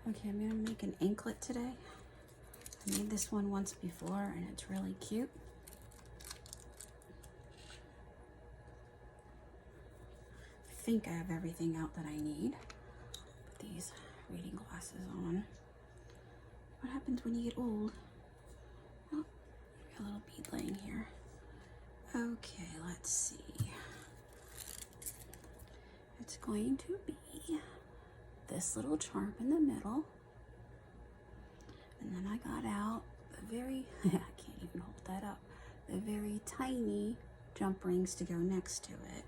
Okay, I'm gonna make an anklet today. I made this one once before and it's really cute. I think I have everything out that I need. Put these reading glasses on. What happens when you get old? Oh, got a little bead laying here. Okay, let's see. It's going to be this little charm in the middle. And then I got out the very, I can't even hold that up, the very tiny jump rings to go next to it.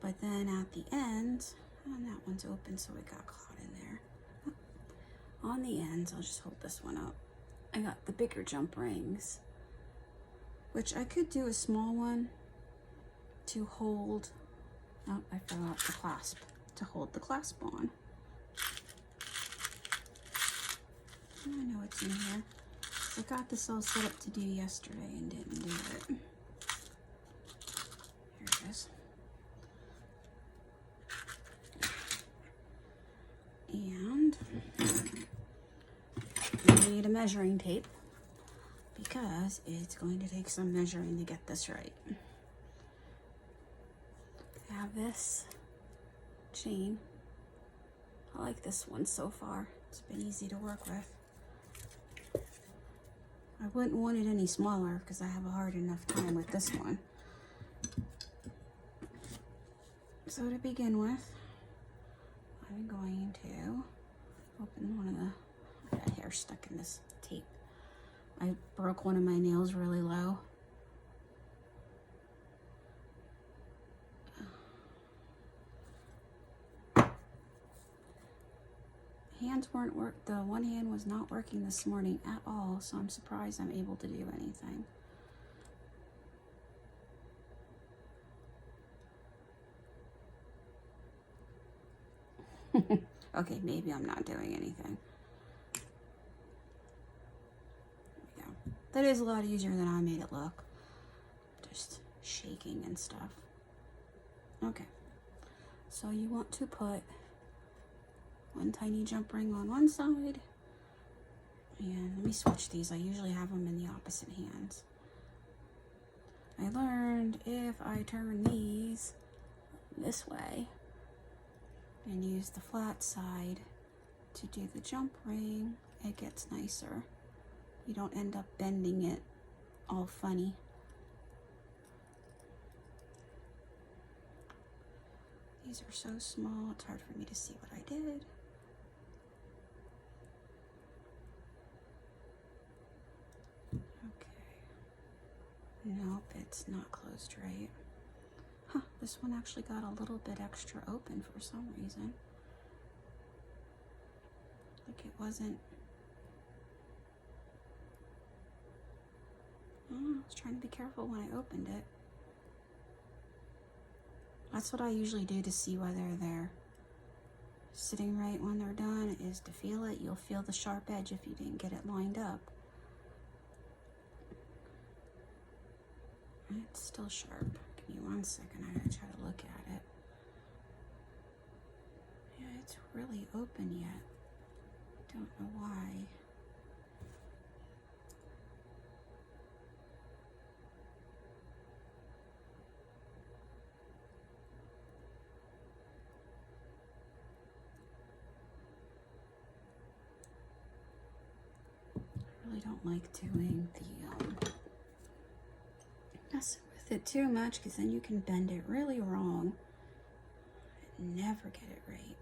But then at the end, and that one's open so it got caught in there. On the ends, I'll just hold this one up. I got the bigger jump rings, which I could do a small one to hold, oh, I forgot the clasp, to hold the clasp on. I know it's in here. I got this all set up to do yesterday and didn't do it. Here it is. And I need a measuring tape because it's going to take some measuring to get this right. I have this chain. I like this one so far. It's been easy to work with. I wouldn't want it any smaller because I have a hard enough time with this one. So to begin with, I'm going to open one of the, I got hair stuck in this tape. I broke one of my nails really low. Hands weren't the one hand was not working this morning at all, so I'm surprised I'm able to do anything. Okay, maybe I'm not doing anything. There we go. That is a lot easier than I made it look. Just shaking and stuff. Okay, so you want to put one tiny jump ring on one side, and let me switch these. I usually have them in the opposite hands. I learned if I turn these this way and use the flat side to do the jump ring, it gets nicer. You don't end up bending it all funny. These are so small, it's hard for me to see what I did. Nope, it's not closed right. Huh, this one actually got a little bit extra open for some reason. Like it wasn't. Oh, I was trying to be careful when I opened it. That's what I usually do to see whether they're sitting right when they're done, is to feel it. You'll feel the sharp edge if you didn't get it lined up. It's still sharp. Give me 1 second, I'm gonna try to look at it. Yeah, it's really open yet. Don't know why. I really don't like doing the messing with it too much, because then you can bend it really wrong and never get it right.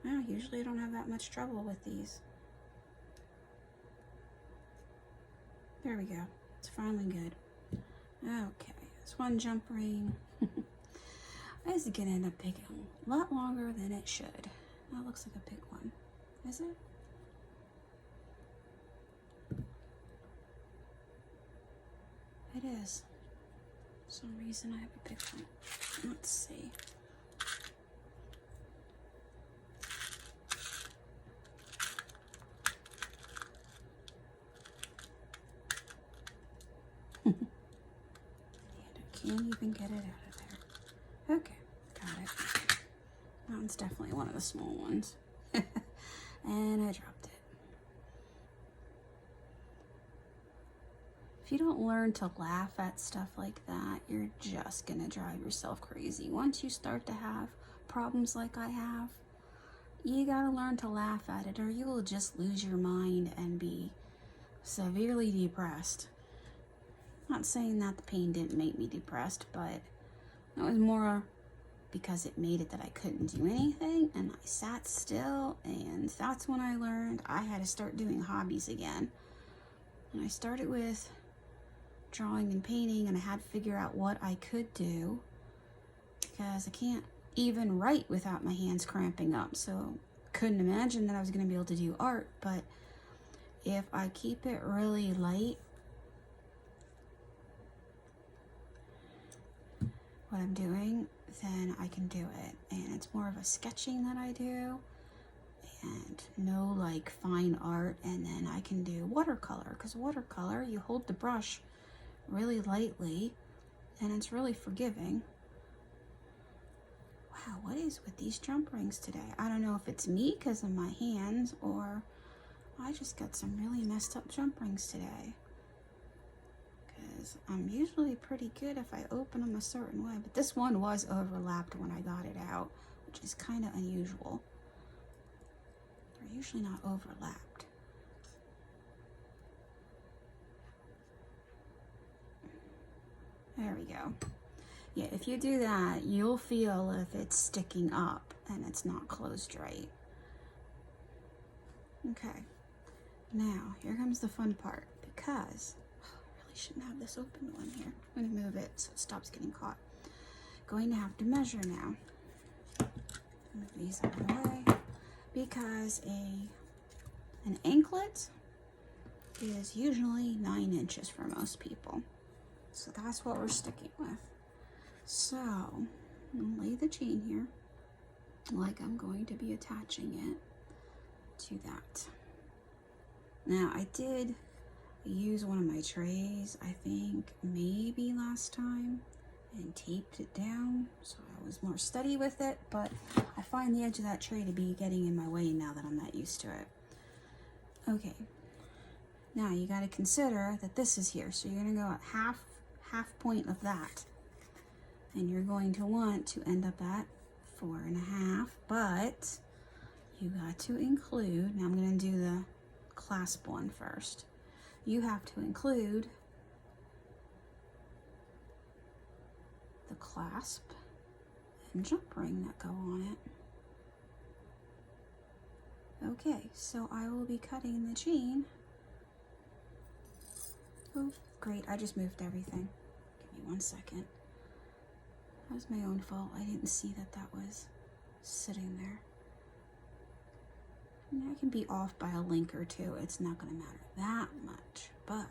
Well, usually I don't have that much trouble with these. There we go. It's finally good. Okay, this one jump ring. This is gonna end up taking a lot longer than it should. That looks like a big one. Is it? It is. For some reason I have a big one. Let's see. And I can't even get it out of there. Okay, got it. That one's definitely one of the small ones. And I dropped it. If you don't learn to laugh at stuff like that, you're just gonna drive yourself crazy. Once you start to have problems like I have, you gotta learn to laugh at it or you will just lose your mind and be severely depressed. Not saying that the pain didn't make me depressed, but it was more because it made it that I couldn't do anything and I sat still, and that's when I learned I had to start doing hobbies again. And I started with drawing and painting, and I had to figure out what I could do because I can't even write without my hands cramping up. So couldn't imagine that I was going to be able to do art, but if I keep it really light, what I'm doing, then I can do it. And it's more of a sketching that I do and no like fine art. And then I can do watercolor, because watercolor, you hold the brush really lightly and it's really forgiving. Wow, what is with these jump rings today? I don't know if it's me because of my hands or I just got some really messed up jump rings today. Because I'm usually pretty good if I open them a certain way, but this one was overlapped when I got it out, which is kind of unusual. They're usually not overlapped. There we go. Yeah, if you do that, you'll feel if it's sticking up and it's not closed right. Okay, now here comes the fun part, because shouldn't have this open one here. I'm going to move it so it stops getting caught. Going to have to measure now. Move these out of the way, because an anklet is usually 9 inches for most people. So that's what we're sticking with. So I'm going to lay the chain here like I'm going to be attaching it to that. Now I did use one of my trays, I think maybe last time, and taped it down so I was more steady with it, but I find the edge of that tray to be getting in my way now that I'm not used to it. Okay, now you got to consider that this is here, so you're going to go at half point of that, and you're going to want to end up at 4.5, but you got to include, now I'm going to do the clasp one first. You have to include the clasp and jump ring that go on it. Okay, so I will be cutting the chain. Oh, great, I just moved everything. Give me 1 second. That was my own fault. I didn't see that that was sitting there. I can be off by a link or two. It's not going to matter that much, but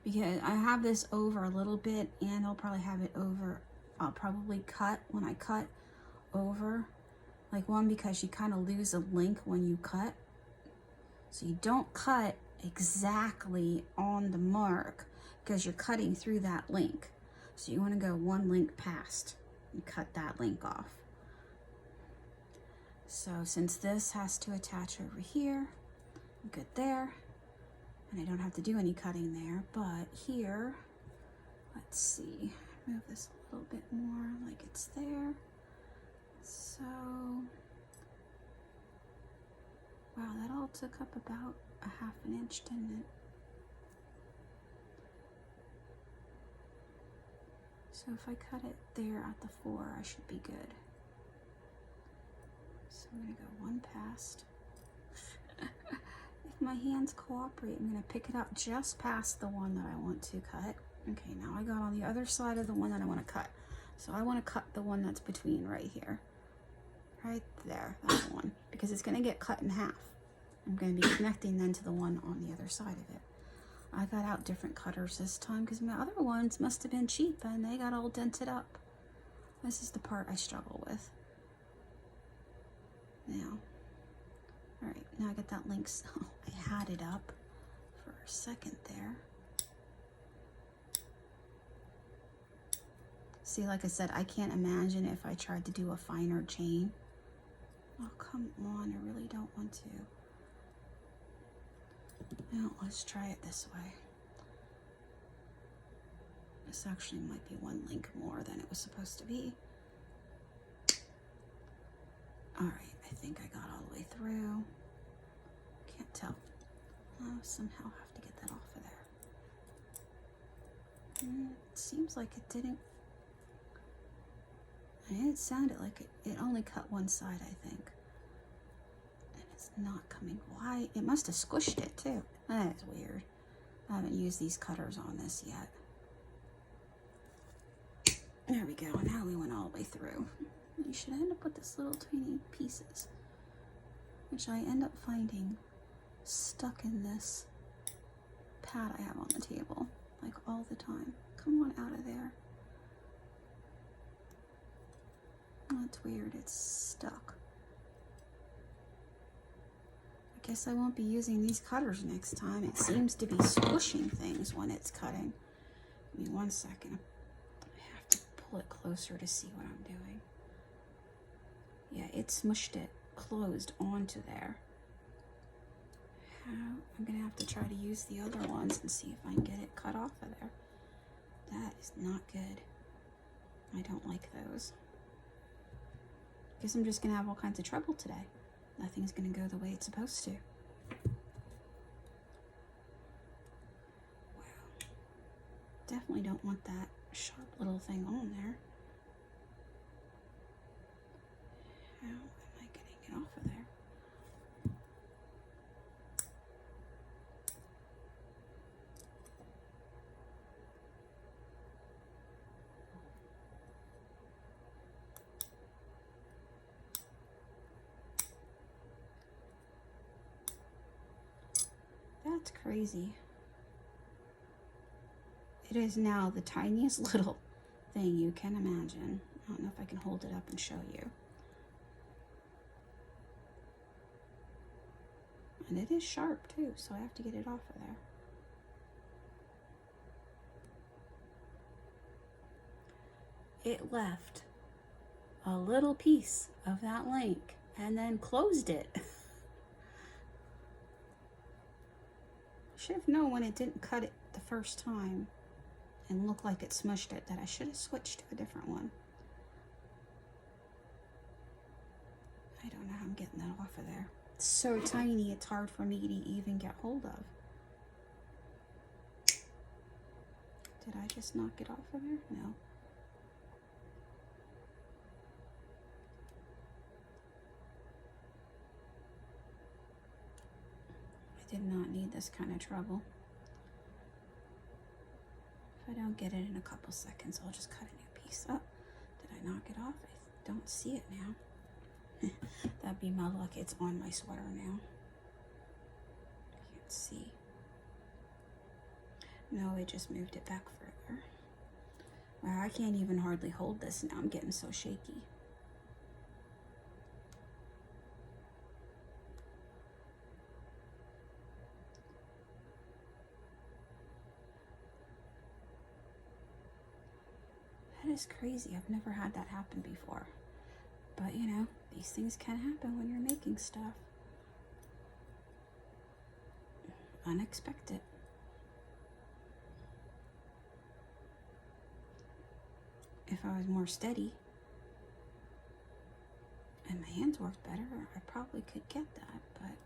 because I have this over a little bit, and I'll probably have it over, I'll probably cut when I cut over, like one, because you kind of lose a link when you cut. So you don't cut exactly on the mark because you're cutting through that link. So you want to go one link past and cut that link off. So since this has to attach over here, I'm good there, and I don't have to do any cutting there, but here, let's see, move this a little bit more like it's there. So, wow, that all took up about a 1/2 inch, didn't it? So if I cut it there at the 4, I should be good. So I'm going to go one past. If my hands cooperate, I'm going to pick it up just past the one that I want to cut. Okay, now I got on the other side of the one that I want to cut. So I want to cut the one that's between right here. Right there, that one. Because it's going to get cut in half. I'm going to be connecting then to the one on the other side of it. I got out different cutters this time because my other ones must have been cheap and they got all dented up. This is the part I struggle with. Now, all right, now I got that link. So I had it up for a second there. See, like I said, I can't imagine if I tried to do a finer chain. Oh, come on, I really don't want to. Now, let's try it this way. This actually might be one link more than it was supposed to be. All right, I think I got all the way through. Can't tell. I'll somehow have to get that off of there. It seems like it didn't. It sounded like it only cut one side, I think. And it's not coming. Why? It must have squished it too. That is weird. I haven't used these cutters on this yet. There we go. Now we went all the way through. You should end up with this little tiny pieces, which I end up finding stuck in this pad I have on the table, like all the time. Come on out of there. That's weird, it's stuck. I guess I won't be using these cutters next time. It seems to be squishing things when it's cutting. Give me 1 second. I have to pull it closer to see what I'm doing. Yeah, it smushed it closed onto there. I'm gonna have to try to use the other ones and see if I can get it cut off of there. That is not good. I don't like those. Guess I'm just gonna have all kinds of trouble today. Nothing's gonna go the way it's supposed to. Wow. Definitely don't want that sharp little thing on there. How am I getting it off of there? That's crazy. It is now the tiniest little thing you can imagine. I don't know if I can hold it up and show you. And it is sharp too, so I have to get it off of there. It left a little piece of that link and then closed it. Should have known when it didn't cut it the first time and looked like it smushed it that I should have switched to a different one. I don't know how I'm getting that off of there. It's so tiny, it's hard for me to even get hold of. Did I just knock it off of there? No. I did not need this kind of trouble. If I don't get it in a couple seconds, I'll just cut a new piece up. Did I knock it off? I don't see it now. That'd be my luck. It's on my sweater now. Can't see. No, it just moved it back further. Wow, I can't even hardly hold this now. I'm getting so shaky. That is crazy. I've never had that happen before. But, you know, these things can happen when you're making stuff. Unexpected. If I was more steady and my hands worked better, I probably could get that, but...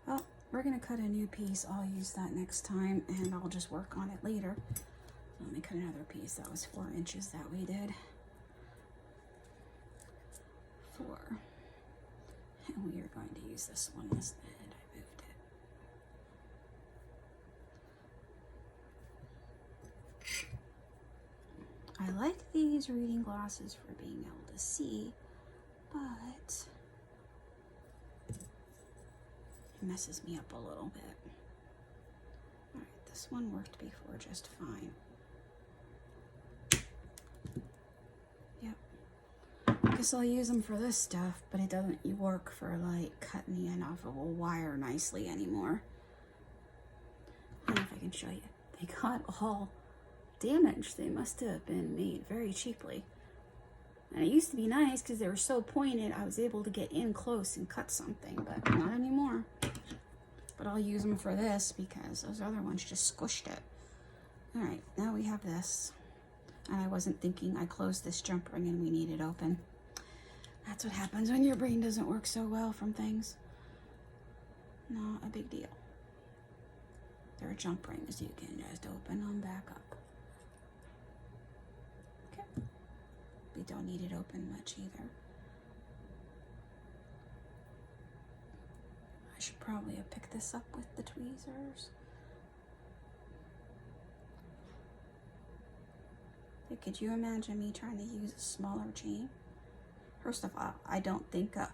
Well, we're going to cut a new piece. I'll use that next time, and I'll just work on it later. Let me cut another piece. That was 4 inches that we did. 4. And we are going to use this one instead. I moved it. I like these reading glasses for being able to see, but it messes me up a little bit. Alright, this one worked before just fine. I guess I'll use them for this stuff, but it doesn't work for like cutting the end off of a wire nicely anymore. I don't know if I can show you. They got all damaged. They must have been made very cheaply. And it used to be nice because they were so pointed, I was able to get in close and cut something, but not anymore. But I'll use them for this because those other ones just squished it. All right, now we have this. And I wasn't thinking I closed this jump ring and we need it open. That's what happens when your brain doesn't work so well from things. Not a big deal. There are jump rings you can just open them back up. Okay. We don't need it open much either. I should probably have picked this up with the tweezers. Hey, could you imagine me trying to use a smaller chain? First of all, I don't think a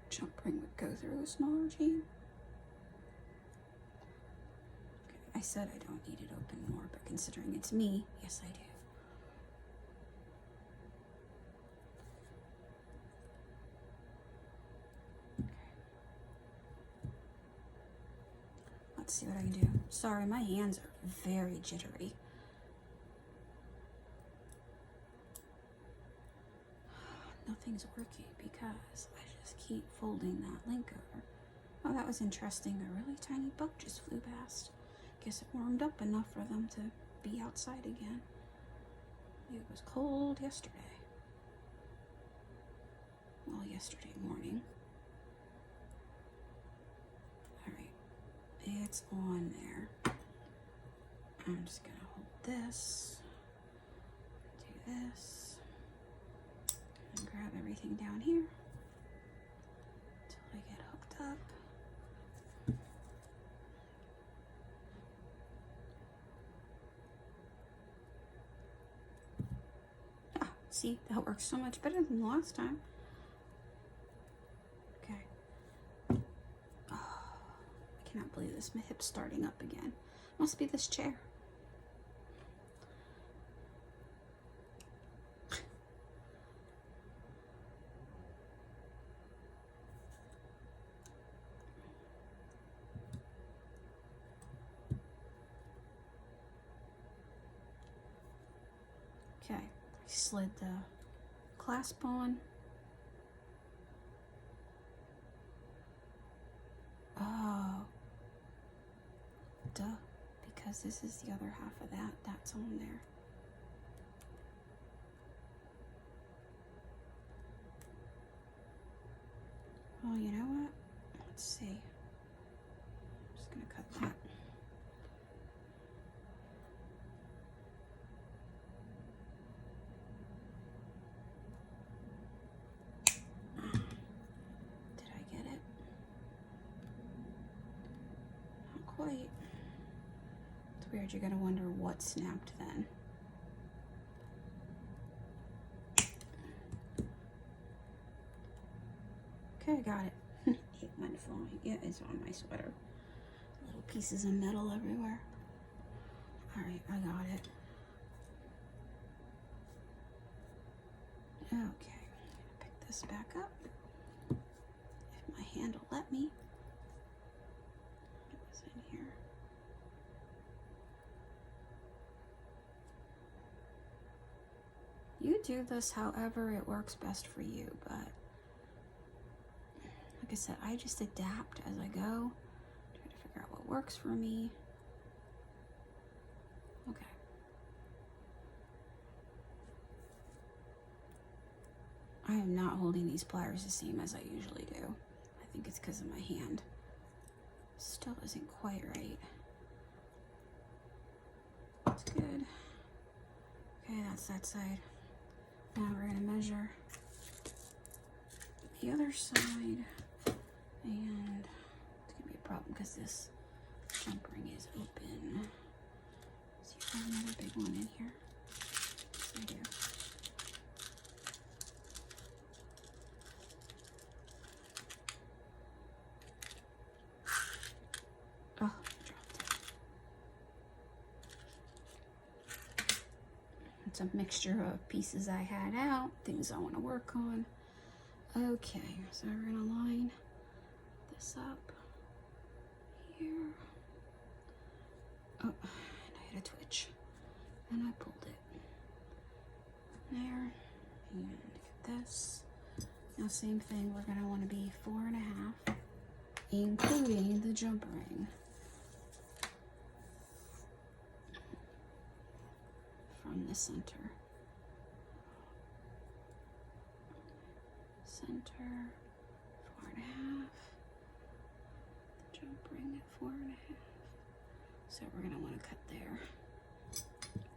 jump ring would go through a smaller chain. Okay, I said I don't need it open more, but considering it's me, yes I do. Let's see what I can do. Sorry, my hands are very jittery. Nothing's working because I just keep folding that link over. Oh, that was interesting. A really tiny bug just flew past. Guess it warmed up enough for them to be outside again. It was cold yesterday. Well, yesterday morning. Alright, it's on there. I'm just gonna hold this, do this, and grab everything down here until I get hooked up. Ah, see, that works so much better than last time. Okay. Oh, I cannot believe this. My hip's starting up again. Must be this chair. Okay, I slid the clasp on. Oh, duh, because this is the other half of that's on there. Well, you know what? Let's see. I'm just gonna cut that. Quite. It's weird, you're gonna wonder what snapped then. Okay, I got it. It went flying. Yeah, it's on my sweater. Little pieces of metal everywhere. Alright, I got it. Okay, I'm gonna pick this back up. If my hand will let me. In here. You do this however it works best for you, but like I said, I just adapt as I go, try to figure out what works for me. Okay. I am not holding these pliers the same as I usually do. I think it's because of my hand. Still isn't quite right. That's good. Okay, that's that side. Now we're gonna measure the other side, and it's gonna be a problem because this jump ring is open. See if I have another big one in here. Yes, I do. Oh, I dropped it. It's a mixture of pieces I had out, things I want to work on. Okay, so we're gonna line this up here. Oh, and I had a twitch. and I pulled it. There, and get this. Now same thing, we're gonna wanna be 4.5, including the jump ring. From the center. Center, 4.5. The jump ring at 4.5. So we're gonna wanna cut there.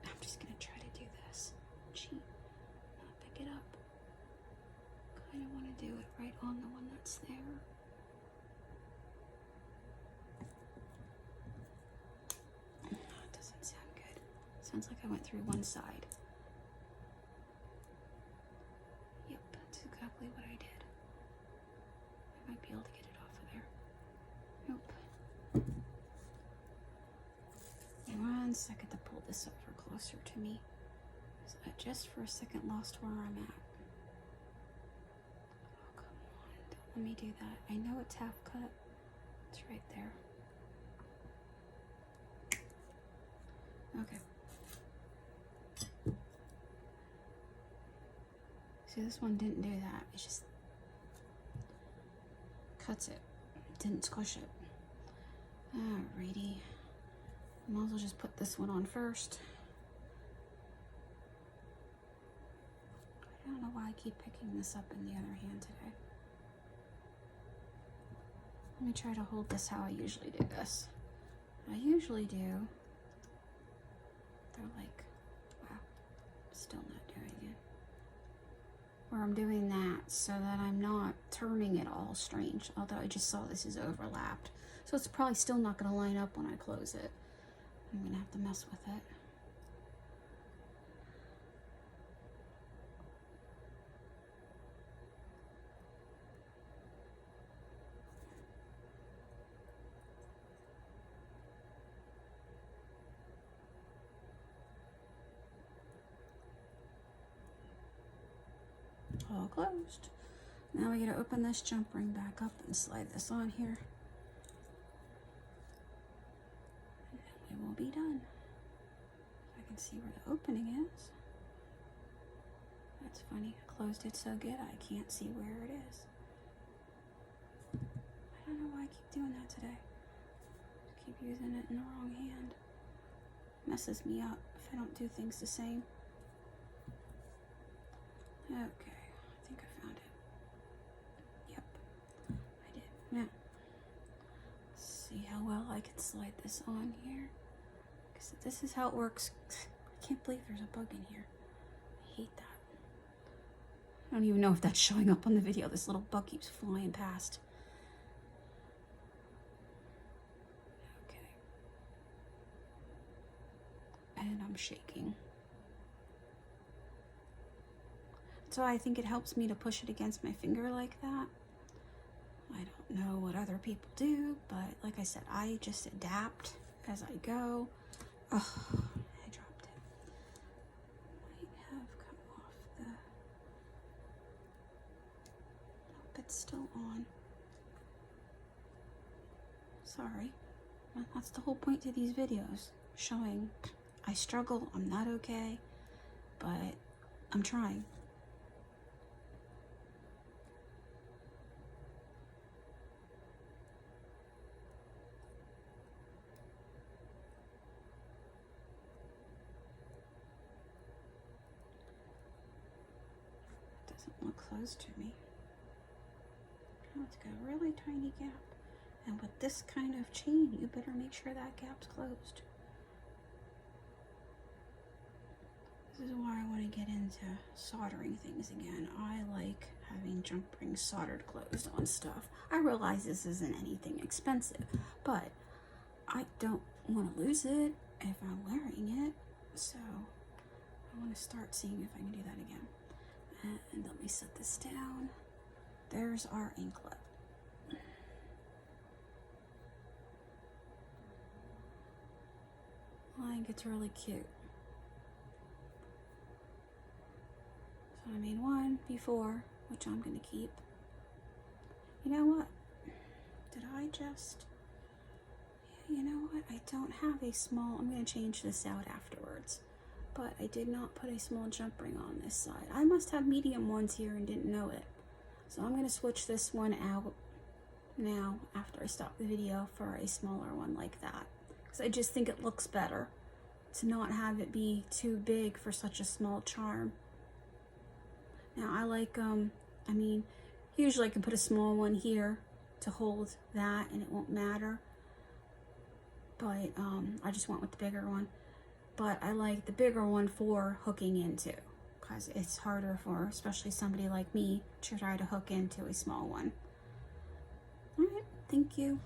I'm just gonna try to do this. Cheat, not pick it up. Kinda wanna do it right on the one that's there. That doesn't sound good. Sounds like I went through one side. Yep, that's exactly what I did. I might be able to get it off of there. Nope. One second to pull this over closer to me. So I just for a second lost where I'm at. Oh, come on. Don't let me do that. I know it's half cut. It's right there. Okay. See, this one didn't do that. It just cuts it. It didn't squish it. Alrighty. Might as well just put this one on first. I don't know why I keep picking this up in the other hand today. Let me try to hold this how I usually do this. I usually do. They're like, wow, still not doing it. Where I'm doing that so that I'm not turning it all strange. Although I just saw this is overlapped. So it's probably still not going to line up when I close it. I'm going to have to mess with it. All closed. Now we gotta open this jump ring back up and slide this on here. And then we will be done. I can see where the opening is. That's funny. I closed it so good I can't see where it is. I don't know why I keep doing that today. I keep using it in the wrong hand. Messes me up if I don't do things the same. Okay, I think I found it. Yep, I did. Now, let's see how well I can slide this on here. Because this is how it works. I can't believe there's a bug in here. I hate that. I don't even know if that's showing up on the video. This little bug keeps flying past. Okay. And I'm shaking. So I think it helps me to push it against my finger like that. I don't know what other people do, but like I said, I just adapt as I go. Oh, I dropped it. Might have come off the... Nope, it's still on. Sorry. Well, that's the whole point to these videos. Showing I struggle, I'm not okay, but I'm trying. Look close to me. Oh, it's got a really tiny gap. And with this kind of chain, you better make sure that gap's closed. This is why I want to get into soldering things again. I like having jump rings soldered closed on stuff. I realize this isn't anything expensive, but I don't want to lose it if I'm wearing it. So I want to start seeing if I can do that again. And let me set this down. There's our anklet. I think it's really cute. So I made one before, which I'm going to keep. You know what? Did I just... Yeah, you know what? I don't have a small... I'm going to change this out afterwards. but I did not put a small jump ring on this side. I must have medium ones here and didn't know it. So I'm going to switch this one out now after I stop the video for a smaller one like that. Because I just think it looks better to not have it be too big for such a small charm. Now I like, I mean, usually I can put a small one here to hold that and it won't matter. But I just went with the bigger one. But I like the bigger one for hooking into, because it's harder for especially somebody like me to try to hook into a small one. All right, thank you.